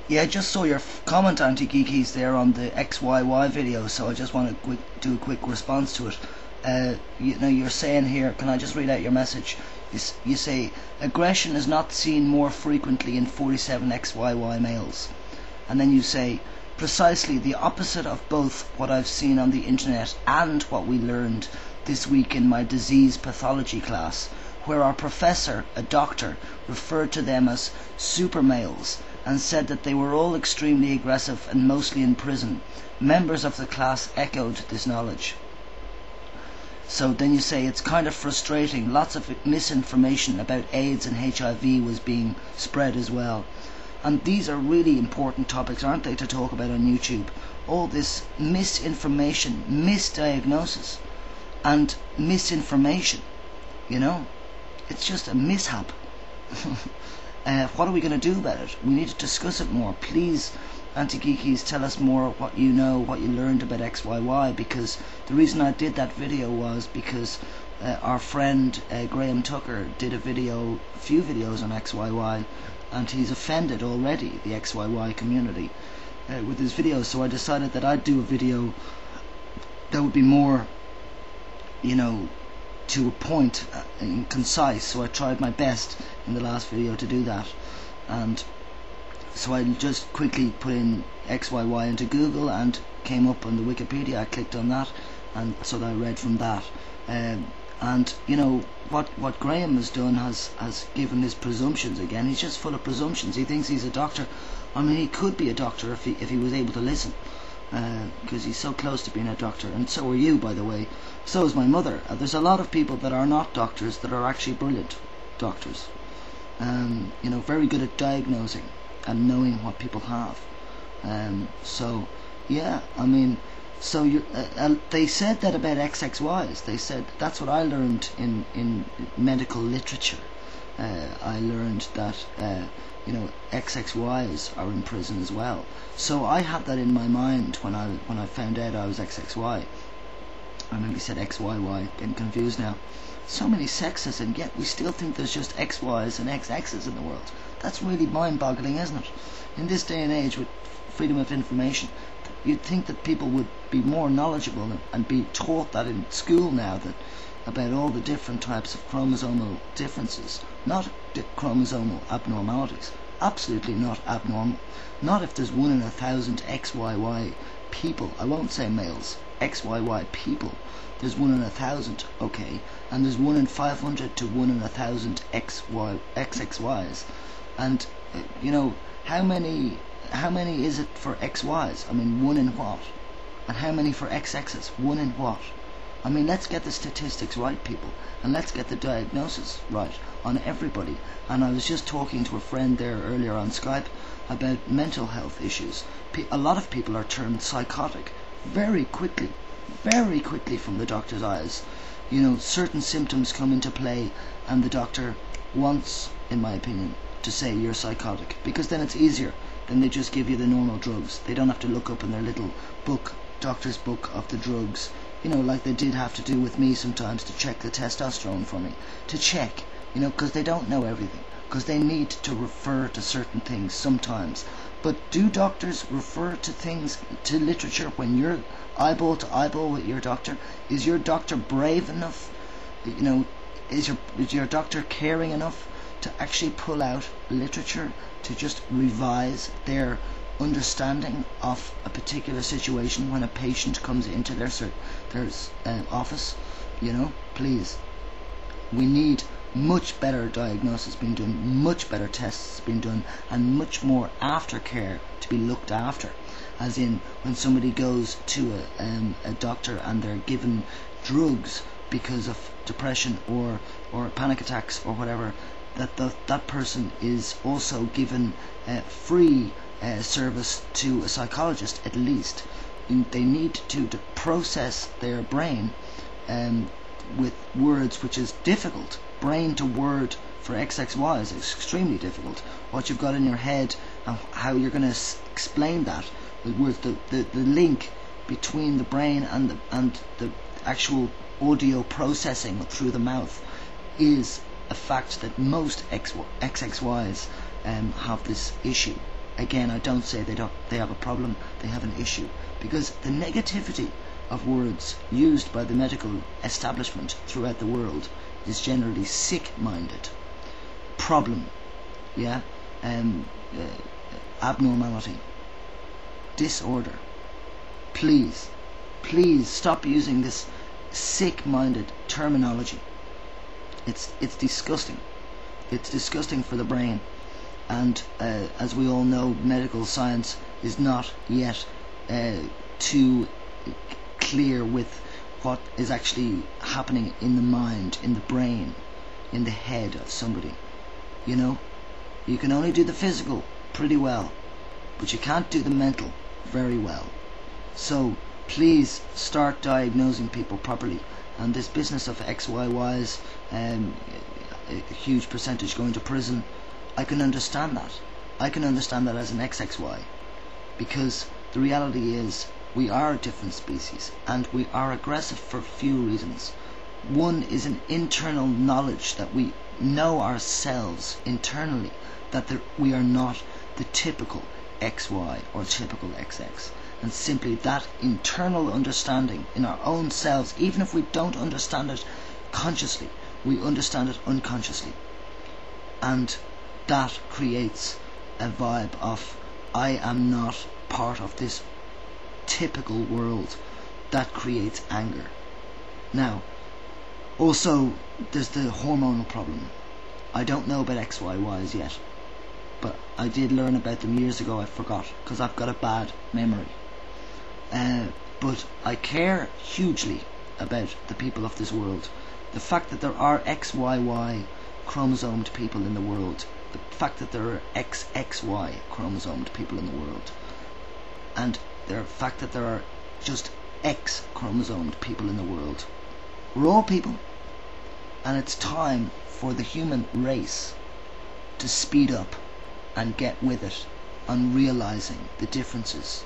Yeah, I just saw your comment, Anti-Geekies, there on the XYY video, so I just want to do a quick response to it. You're saying here, can I just read out your message? You say, aggression is not seen more frequently in 47 XYY males. And then you say, precisely the opposite of both what I've seen on the internet and what we learned this week in my disease pathology class, where our professor, a doctor, referred to them as super males and said that they were all extremely aggressive and mostly in prison. Members of the class echoed this knowledge. So then you say it's kind of frustrating. Lots of misinformation about AIDS and HIV was being spread as well. And these are really important topics, aren't they, to talk about on YouTube? All this misinformation, misdiagnosis, and misinformation, you know? It's just a mishap. What are we going to do about it? We need to discuss it more. Please, Anti-Geekies, tell us more what you know, what you learned about XYY, because the reason I did that video was because our friend Graham Tucker did a few videos on XYY, and he's offended already the XYY community with his videos. So I decided that I'd do a video that would be more, to a point and concise. So I tried my best in the last video to do that, and so I just quickly put in XYY into Google and came up on the Wikipedia. I clicked on that, and so I read from that. And what Graham has done has given his presumptions again. He's just full of presumptions. He thinks he's a doctor. I mean, he could be a doctor if he was able to listen, because he's so close to being a doctor. And so are you, by the way. So is my mother. There's a lot of people that are not doctors that are actually brilliant doctors. Very good at diagnosing and knowing what people have. So yeah, I mean, so they said that about XXYs. They said that's what I learned in medical literature. I learned that XXYs are in prison as well. So I had that in my mind when I found out I was XXY. I maybe said XYY, getting confused now. So many sexes, and yet we still think there's just XYs and XXs in the world. That's really mind-boggling, isn't it? In this day and age, with freedom of information, you'd think that people would be more knowledgeable and be taught that in school now, that about all the different types of chromosomal differences, not chromosomal abnormalities. Absolutely not abnormal. Not if there's 1 in 1,000 XYY people. I won't say males. XYY people. There's 1 in 1,000, okay, and there's 1 in 500 to 1 in 1,000 XXYs. And how many is it for XYs? I mean, 1 in what? And how many for XXs? 1 in what? I mean, let's get the statistics right, people, and let's get the diagnosis right on everybody. And I was just talking to a friend there earlier on Skype about mental health issues. A lot of people are termed psychotic very quickly from the doctor's eyes. Certain symptoms come into play, and the doctor wants, in my opinion, to say you're psychotic, because then it's easier. Then they just give you the normal drugs. They don't have to look up in their little book, doctor's book of the drugs, like they did have to do with me sometimes, to check the testosterone for me, to check, because they don't know everything, because they need to refer to certain things sometimes. But do doctors refer to things, to literature, when you're eyeball to eyeball with your doctor? Is your doctor brave enough? Is your doctor caring enough to actually pull out literature to just revise their understanding of a particular situation when a patient comes into their office? Please. We need much better diagnosis being done, much better tests being done, and much more aftercare to be looked after. As in, when somebody goes to a doctor and they're given drugs because of depression or panic attacks or whatever, that person is also given free service to a psychologist at least. They need to process their brain with words, which is difficult. Brain to word for XXY is extremely difficult. What you've got in your head and how you're going to explain that with the link between the brain and the actual audio processing through the mouth is a fact that most XXYs have this issue. Again, I don't say they have a problem, they have an issue, because the negativity of words used by the medical establishment throughout the world is generally sick-minded, problem, yeah, abnormality, disorder. Please stop using this sick-minded terminology. It's disgusting. It's disgusting for the brain. And as we all know, medical science is not yet too clear with what is actually happening in the mind, in the brain, in the head of somebody. You know, you can only do the physical pretty well, but you can't do the mental very well. So please start diagnosing people properly. And this business of XYYs, a huge percentage going to prison, I can understand that. I can understand that as an XXY, because the reality is we are a different species, and we are aggressive for a few reasons. One is an internal knowledge that we know ourselves internally, that we are not the typical XY or typical XX. And simply that internal understanding in our own selves, even if we don't understand it consciously, we understand it unconsciously. And that creates a vibe of, I am not part of this typical world. That creates anger. Now, also, there's the hormonal problem. I don't know about XYYs yet, but I did learn about them years ago. I forgot, because I've got a bad memory. But I care hugely about the people of this world. The fact that there are XYY chromosomed people in the world, the fact that there are XXY chromosomed people in the world, and the fact that there are just X chromosomed people in the world. We're all people, and it's time for the human race to speed up and get with it on realizing the differences,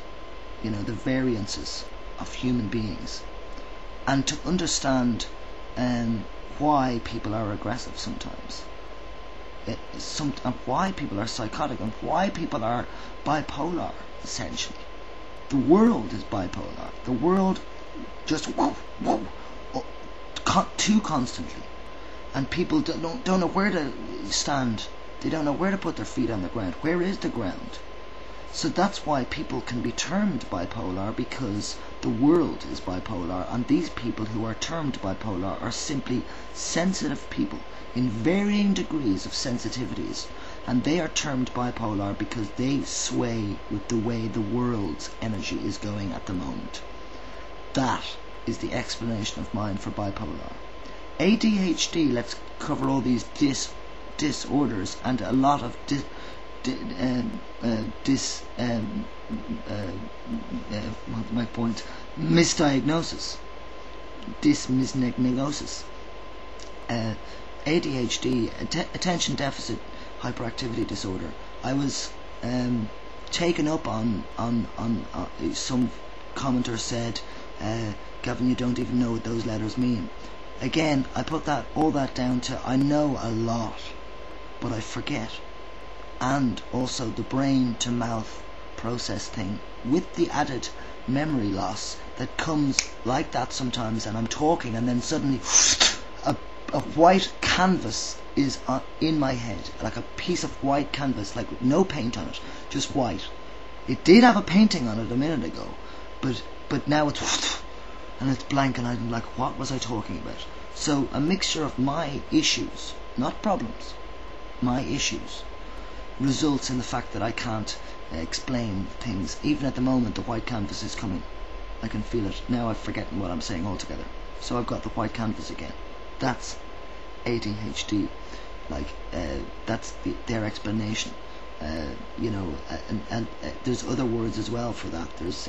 you know, the variances of human beings, and to understand why people are aggressive sometimes, and why people are psychotic, and why people are bipolar, essentially. The world is bipolar. The world just too constantly, and people don't know where to stand. They don't know where to put their feet on the ground. Where is the ground? So that's why people can be termed bipolar, because the world is bipolar, and these people who are termed bipolar are simply sensitive people in varying degrees of sensitivities, and they are termed bipolar because they sway with the way the world's energy is going at the moment. That is the explanation of mine for bipolar. ADHD, let's cover all these disorders and a lot of my point, misdiagnosis, misdiagnosis. ADHD, attention deficit hyperactivity disorder. I was taken up on some commenter said, Gavin, you don't even know what those letters mean. Again, I put all that down to I know a lot, but I forget. And also the brain to mouth process thing, with the added memory loss that comes like that sometimes, and I'm talking and then suddenly a white canvas is in my head, like a piece of white canvas, like with no paint on it, just white. It did have a painting on it a minute ago, but now it's and it's blank, and I'm like, what was I talking about? So a mixture of my issues, not problems, my issues, results in the fact that I can't explain things. Even at the moment, the white canvas is coming. I can feel it. Now I've forgotten what I'm saying altogether. So I've got the white canvas again. That's ADHD. Like, that's their explanation. You know, and there's other words as well for that. There's,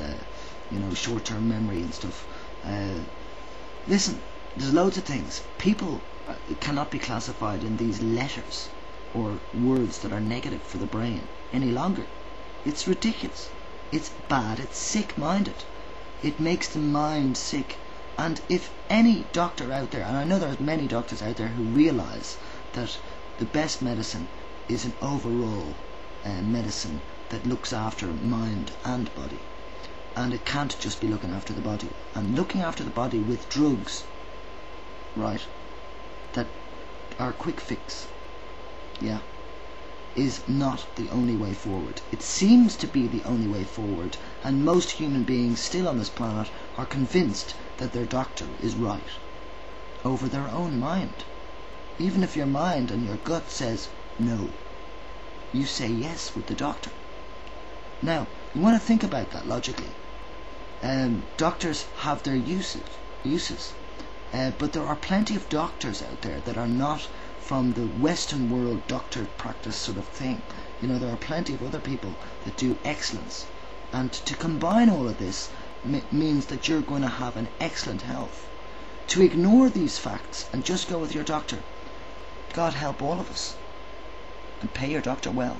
you know, short-term memory and stuff. Listen, there's loads of things. People cannot be classified in these letters or words that are negative for the brain any longer. It's ridiculous. It's bad. It's sick-minded. It makes the mind sick. And if any doctor out there, and I know there's many doctors out there who realize that the best medicine is an overall medicine that looks after mind and body, and it can't just be looking after the body. And looking after the body with drugs, right, that are quick fix, yeah, is not the only way forward. It seems to be the only way forward, and most human beings still on this planet are convinced that their doctor is right over their own mind. Even if your mind and your gut says no, you say yes with the doctor. Now, you want to think about that logically. Doctors have their uses, but there are plenty of doctors out there that are not from the Western world doctor practice sort of thing. You know, there are plenty of other people that do excellence, and to combine all of this means that you're going to have an excellent health. To ignore these facts and just go with your doctor, God help all of us. And pay your doctor well.